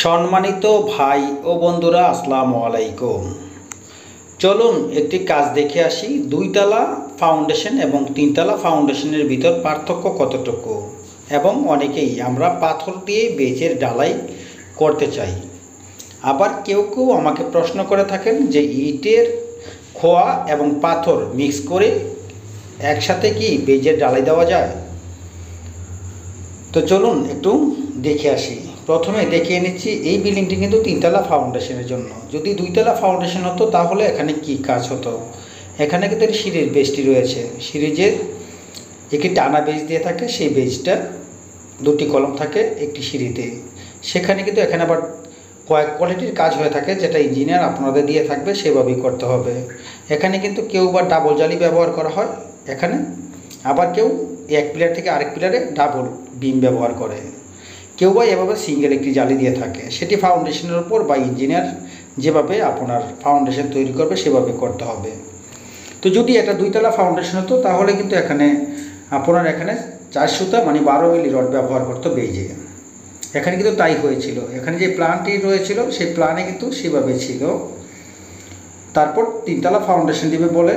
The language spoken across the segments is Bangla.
সম্মানিত ভাই ও বন্ধুরা, আসসালামু আলাইকুম। চলুন একটি কাজ দেখে আসি। দুইতলা ফাউন্ডেশন এবং তিনতলা ফাউন্ডেশনের ভিতর পার্থক্য কতটুকু, এবং অনেকেই আমরা পাথর দিয়ে বেজের ঢালাই করতে চাই। আবার কেউ কেউ আমাকে প্রশ্ন করে থাকেন যে ইটের খোয়া এবং পাথর মিক্স করে একসাথে কি বেজের ঢালাই দেওয়া যায়। তো চলুন একটু দেখে আসি। প্রথমে দেখিয়ে নিচ্ছি, এই বিল্ডিংটি কিন্তু তিনতলা ফাউন্ডেশনের জন্য। যদি দুইতলা ফাউন্ডেশন হতো তাহলে এখানে কি কাজ হতো। এখানে কিন্তু সিঁড়ির বেজটি রয়েছে, সিঁড়ির একটি টানা বেজ দিয়ে থাকে, সেই বেজটা দুটি কলম থাকে একটি সিঁড়িতে। সেখানে কিন্তু এখানে আবার কয়েক কোয়ালিটির কাজ হয়ে থাকে, যেটা ইঞ্জিনিয়ার আপনাদের দিয়ে থাকবে সেভাবেই করতে হবে। এখানে কিন্তু কেউ বা ডাবল জালি ব্যবহার করা হয় এখানে, আবার কেউ এক পিলার থেকে আরেক পিলারে ডাবল বিম ব্যবহার করে, কেউ বা এভাবে সিঙ্গেল একটি জালি দিয়ে থাকে। সেটি ফাউন্ডেশনের উপর বা ইঞ্জিনিয়ার যেভাবে আপনার ফাউন্ডেশন তৈরি করবে সেভাবে করতে হবে। তো যদি এটা দুইতলা ফাউন্ডেশন হতো তাহলে কিন্তু এখানে আপনার এখানে 4 সুতা মানে 12 মিলি রড ব্যবহার করতে বেজে। এখানে কিন্তু তাই হয়েছিল। এখানে যে প্ল্যানটি রয়েছিল সেই প্ল্যানে কিন্তু সেভাবে ছিল। তারপর তিনতলা ফাউন্ডেশন দিবে বলে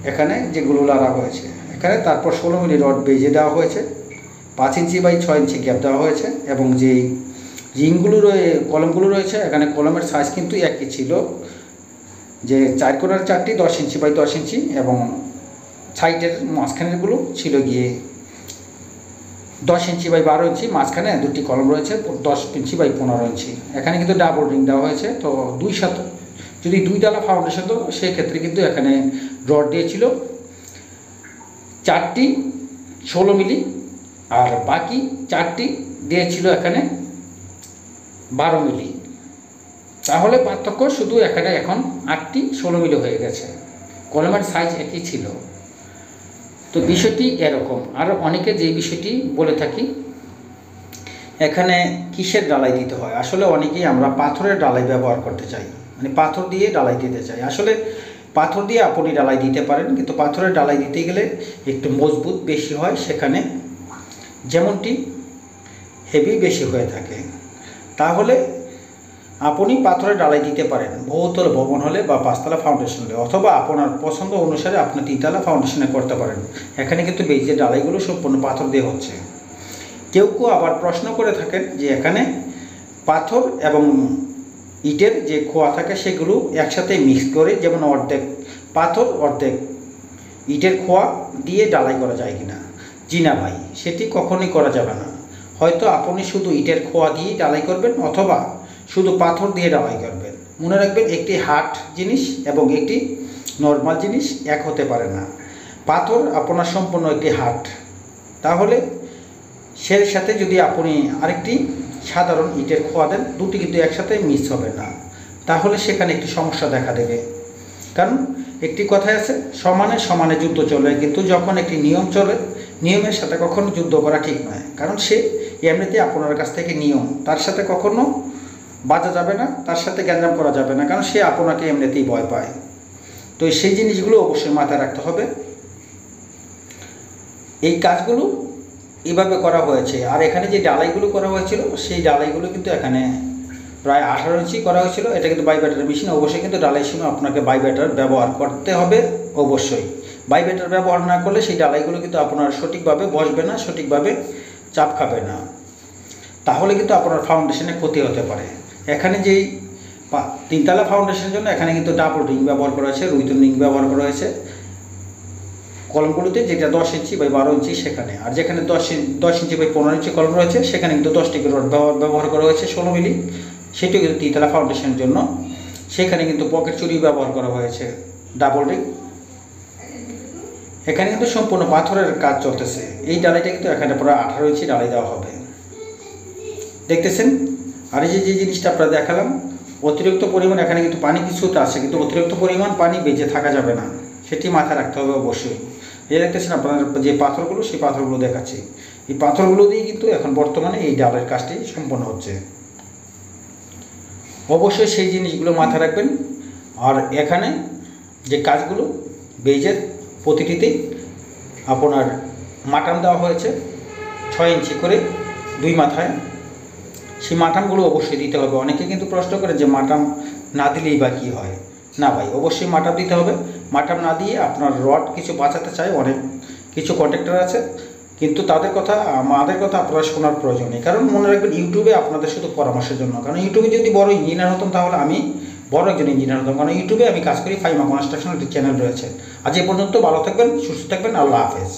এখানে যেগুলো লাড়া হয়েছে, এখানে তারপর 16 মিলি রড বেজে দেওয়া হয়েছে, 5 ইঞ্চি বাই 6 ইঞ্চি গ্যাপ দেওয়া হয়েছে। এবং যেই রিংগুলো কলমগুলো রয়েছে, এখানে কলমের সাইজ কিন্তু একই ছিল, যে 4 কোণার 4টি 10 ইঞ্চি বাই 10 ইঞ্চি, এবং সাইডের মাঝখানেরগুলো ছিল গিয়ে 10 ইঞ্চি বাই 12 ইঞ্চি। মাঝখানে দুটি কলম রয়েছে 10 ইঞ্চি বাই 15 ইঞ্চি। এখানে কিন্তু ডাবল রিং দেওয়া হয়েছে। তো যদি দুইতলা ফাউন্ডেশন তো সেক্ষেত্রে কিন্তু এখানে রড দিয়েছিল 4টি 16 মিলি, আর বাকি 4টি দিয়েছিল এখানে 12 মিলি। তাহলে পার্থক্য শুধু এখানে এখন 8টি 16 মিলি হয়ে গেছে, কলমের সাইজ একই ছিল। তো বিষয়টি এরকম। আর অনেকে যে বিষয়টি বলে থাকি এখানে কিসের ডালাই দিতে হয়, আসলে অনেকেই আমরা পাথরের ডালাই ব্যবহার করতে চাই, মানে পাথর দিয়ে ডালাই দিতে চাই। আসলে পাথর দিয়ে আপনি ডালাই দিতে পারেন, কিন্তু পাথরের ডালাই দিতে গেলে একটু মজবুত বেশি হয়, সেখানে যেমনটি হেভি বেশি হয়ে থাকে। তাহলে আপনি পাথরের ডালাই দিতে পারেন বহুতল ভবন হলে বা 5তলা ফাউন্ডেশন হলে, অথবা আপনার পছন্দ অনুসারে আপনি 3তলা ফাউন্ডেশনে করতে পারেন। এখানে কিন্তু বেজের ডালাইগুলো সম্পূর্ণ পাথর দিয়ে হচ্ছে। কেউ কেউ আবার প্রশ্ন করে থাকেন যে এখানে পাথর এবং ইটের যে খোয়া থাকে সেগুলো একসাথে মিক্স করে, যেমন অর্ধেক পাথর অর্ধেক ইটের খোয়া দিয়ে ডালাই করা যায় কিনা। জি না ভাই, সেটি কখনোই করা যাবে না। হয়তো আপনি শুধু ইটের খোয়া দিয়েই ডালাই করবেন, অথবা শুধু পাথর দিয়ে ডালাই করবেন। মনে রাখবেন, একটি হার্ড জিনিস এবং একটি নর্মাল জিনিস এক হতে পারে না। পাথর আপনার সম্পূর্ণ একটি হার্ড, তাহলে সেই সাথে যদি আপনি আরেকটি সাধারণ ইটের খোয়া দেন, দুটি কিন্তু একসাথে মিক্স হবে না, তাহলে সেখানে একটি সমস্যা দেখা দেবে। কারণ একটি কথাই আছে, সমানে সমানে যুদ্ধ চলে, কিন্তু যখন একটি নিয়ম চলে, নিয়মের সাথে কখনো যুদ্ধ করা ঠিক নয়। কারণ সে এমনিতে আপনার কাছ থেকে নিয়ম, তার সাথে কখনো বাজা যাবে না, তার সাথে গ্যাঞ্জাম করা যাবে না, কারণ সে আপনাকে এমনিতেই ভয় পায়। তো সেই জিনিসগুলো অবশ্যই মাথায় রাখতে হবে। এই কাজগুলো এভাবে করা হয়েছে। আর এখানে যে ডালাইগুলো করা হয়েছিল সেই ডালাইগুলো কিন্তু এখানে প্রায় 18 ইঞ্চি করা হয়েছিল। এটা কিন্তু বাইব্যাটার মেশিন, অবশ্যই কিন্তু ডালাই সময় আপনাকে বাইব্যাটার ব্যবহার করতে হবে। অবশ্যই বাইব্যাটার ব্যবহার না করলে সেই ডালাইগুলো কিন্তু আপনার সঠিকভাবে বসবে না, সঠিকভাবে চাপ খাবে না, তাহলে কিন্তু আপনার ফাউন্ডেশনে ক্ষতি হতে পারে। এখানে যেই 3তলা ফাউন্ডেশনের জন্য এখানে কিন্তু ডাবল রিং ব্যবহার করা হয়েছে, রুইতন রিং ব্যবহার করা হয়েছে কলমগুলোতে, যেটা 10 ইঞ্চি বাই 12 ইঞ্চি সেখানে। আর যেখানে 10 ইঞ্চি বাই 15 ইঞ্চি কলম রয়েছে সেখানে কিন্তু 10টি রড ব্যবহার করা হয়েছে 16 মিলি, সেটিও কিন্তু 3তলা ফাউন্ডেশনের জন্য। সেখানে কিন্তু পকেট চুরি ব্যবহার করা হয়েছে ডাবল রিং। এখানে কিন্তু সম্পূর্ণ পাথরের কাজ চলতেছে। এই ডালাইটা কিন্তু এখানে পুরো 18 ইঞ্চি ডালাই দেওয়া হবে, দেখতেছেন। আর এই যে জিনিসটা আপনারা দেখালাম, অতিরিক্ত পরিমাণ এখানে কিন্তু পানি কিছুটা আছে, কিন্তু অতিরিক্ত পরিমাণ পানি বেঁচে থাকা যাবে না, সেটি মাথায় রাখতে হবে অবশ্যই। এই দেখতেছেন আপনার যে পাথরগুলো, সেই পাথরগুলো দেখাচ্ছি। এই পাথরগুলো দিয়ে কিন্তু এখন বর্তমানে এই ডালের কাজটি সম্পন্ন হচ্ছে। অবশ্যই সেই জিনিসগুলো মাথায় রাখবেন। আর এখানে যে কাজগুলো, বেজের প্রতিটিতেই আপনার মাটান দেওয়া হয়েছে 6 ইঞ্চি করে 2 মাথায়, সেই মাঠামগুলো অবশ্যই দিতে হবে। অনেকে কিন্তু প্রশ্ন করে যে মাঠাম না দিলেই বা কী হয়। না ভাই, অবশ্যই মাঠাম দিতে হবে। মাঠাম না দিয়ে আপনার রড কিছু বাঁচাতে চাই, অনেক কিছু কন্ট্রাক্টর আছে, কিন্তু তাদের কথা আমাদের কথা আপনারা শোনার প্রয়োজন নেই। কারণ মনে রাখবেন, ইউটিউবে আপনাদের শুধু পরামর্শের জন্য। কারণ ইউটিউবে যদি বড় ইঞ্জিনিয়ার হতাম তাহলে আমি বড় একজন ইঞ্জিনিয়ার হতাম। কারণ ইউটিউবে আমি কাজ করি, ফাইমা কনস্ট্রাকশন একটি চ্যানেল রয়েছে। আজ এ পর্যন্ত, ভালো থাকবেন, সুস্থ থাকবেন, আল্লাহ হাফেজ।